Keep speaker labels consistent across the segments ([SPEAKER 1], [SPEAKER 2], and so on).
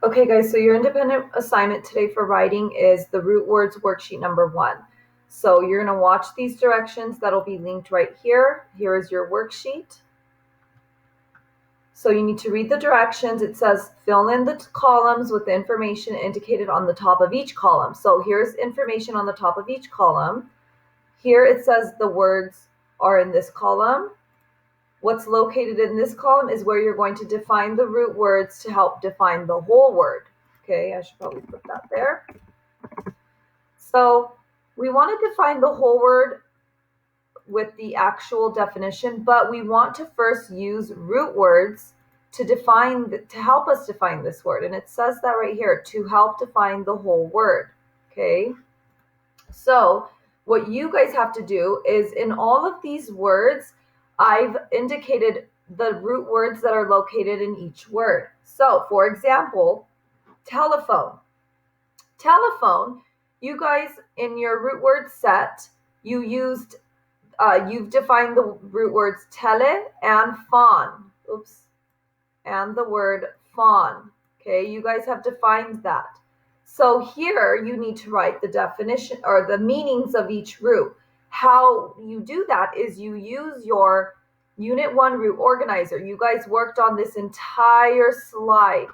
[SPEAKER 1] Okay, guys, so your independent assignment today for writing is the root words worksheet number 1. So you're going to watch these directions that'll be linked right here. Here is your worksheet. So you need to read the directions. It says fill in the columns with the information indicated on the top of each column. So here's information on the top of each column. Here it says the words are in this column. What's located in this column is where you're going to define the root words to help define the whole word. Okay, I should probably put that there. So we want to define the whole word with the actual definition, but we want to first use root words to help us define this word. And it says that right here, to help define the whole word. Okay, so what you guys have to do is in all of these words, I've indicated the root words that are located in each word. So for example, telephone. Telephone, you guys in your root word set, you've defined the root words tele and phone. Oops. And the word phone. Okay, you guys have defined that. So here you need to write the definition or the meanings of each root. How you do that is you use your Unit 1 root organizer. You guys worked on this entire slide.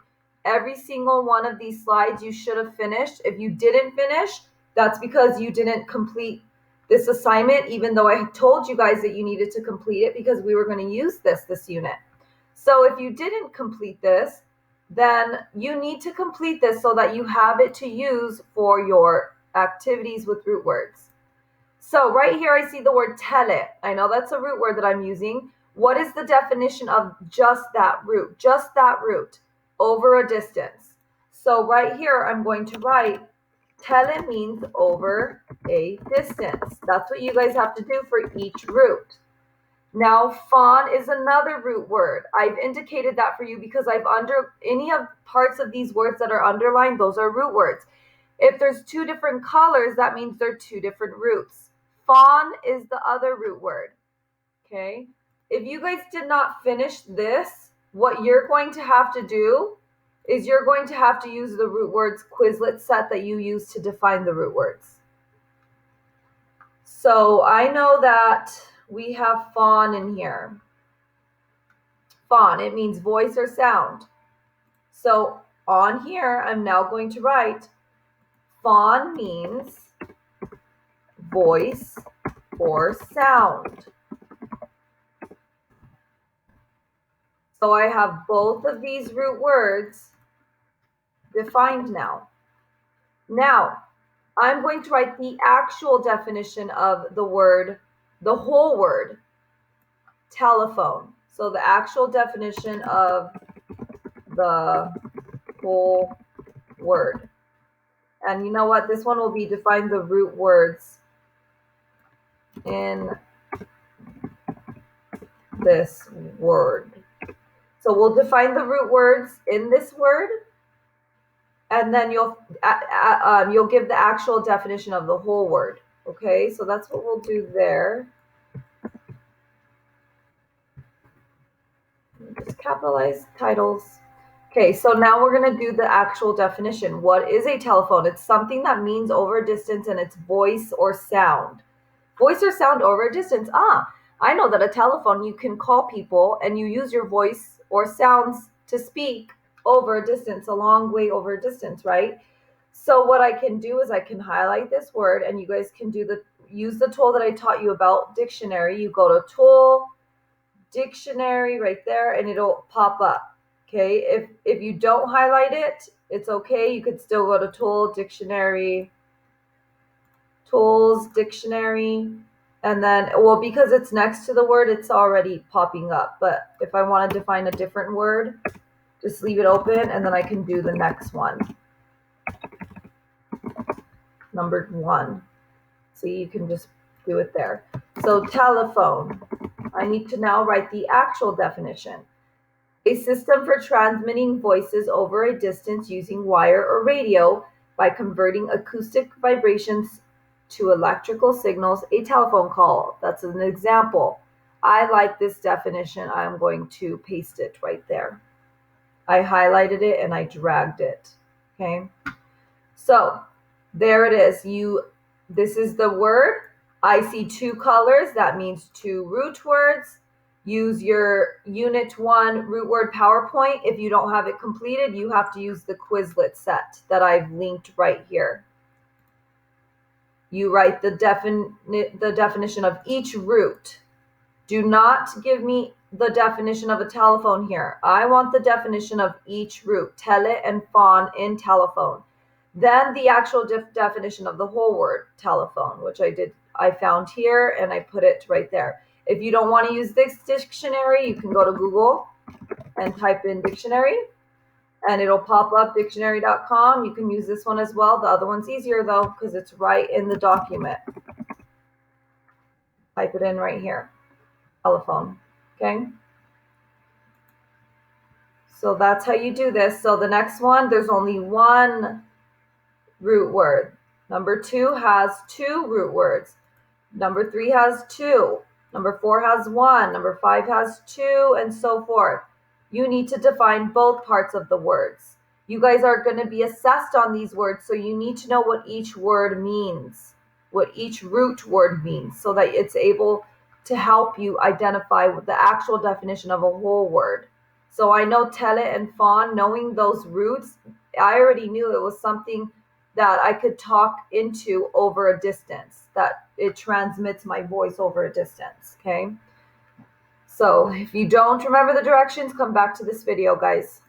[SPEAKER 1] Every single one of these slides you should have finished. If you didn't finish, that's because you didn't complete this assignment, even though I told you guys that you needed to complete it because we were going to use this unit. So if you didn't complete this, then you need to complete this so that you have it to use for your activities with root words. So right here, I see the word tele. I know that's a root word that I'm using. What is the definition of just that root? Just that root over a distance. So right here, I'm going to write tele means over a distance. That's what you guys have to do for each root. Now, fawn is another root word. I've indicated that for you because any of parts of these words that are underlined, those are root words. If there's two different colors, that means they're two different roots. Fawn is the other root word, okay? If you guys did not finish this, what you're going to have to do is you're going to have to use the root words Quizlet set that you use to define the root words. So I know that we have fawn in here. Fawn, it means voice or sound. So on here, I'm now going to write fawn means voice or sound. So I have both of these root words defined now. Now, I'm going to write the actual definition of the word, the whole word, telephone. So the actual definition of the whole word. And you know what? This one will be define the root words in this word. So we'll define the root words in this word, and then you'll give the actual definition of the whole word. Okay, so that's what we'll do there. Just capitalize titles. Okay, so now we're going to do the actual definition. What is a telephone? It's something that means over a distance and it's voice or sound. Voice or sound over a distance. I know that a telephone, you can call people and you use your voice or sounds to speak over a distance, a long way over a distance, right? So what I can do is I can highlight this word and you guys can use the tool that I taught you about, dictionary. You go to tool, dictionary right there, and it'll pop up. Okay, if you don't highlight it, it's okay. You could still go to tool, dictionary, tools, dictionary, and then, well, because it's next to the word, it's already popping up. But if I want to define a different word, just leave it open, and then I can do the next one. Number 1. See, you can just do it there. So telephone. I need to now write the actual definition. A system for transmitting voices over a distance using wire or radio by converting acoustic vibrations to electrical signals, a telephone call. That's an example. I like this definition. I'm going to paste it right there. I highlighted it and I dragged it. Okay. So there it is. This is the word. I see 2 colors. That means 2 root words. Use your Unit 1 root word PowerPoint. If you don't have it completed, you have to use the Quizlet set that I've linked right here. You write the definition of each root. Do not give me the definition of a telephone here. I want the definition of each root, tele and phone in telephone. Then the actual definition of the whole word, telephone, which I found here and I put it right there. If you don't want to use this dictionary, you can go to Google and type in dictionary and it'll pop up dictionary.com. You can use this one as well. The other one's easier though, because it's right in the document. Type it in right here, telephone, okay? So that's how you do this. So the next one, there's only 1 root word. Number 2 has 2 root words. Number 3 has 2. Number 4 has 1. Number 5 has 2, and so forth. You need to define both parts of the words. You guys are going to be assessed on these words, so you need to know what each word means, what each root word means, so that it's able to help you identify the actual definition of a whole word. So I know tele and phone, knowing those roots, I already knew it was something that I could talk into over a distance, that it transmits my voice over a distance, okay? So if you don't remember the directions, come back to this video, guys.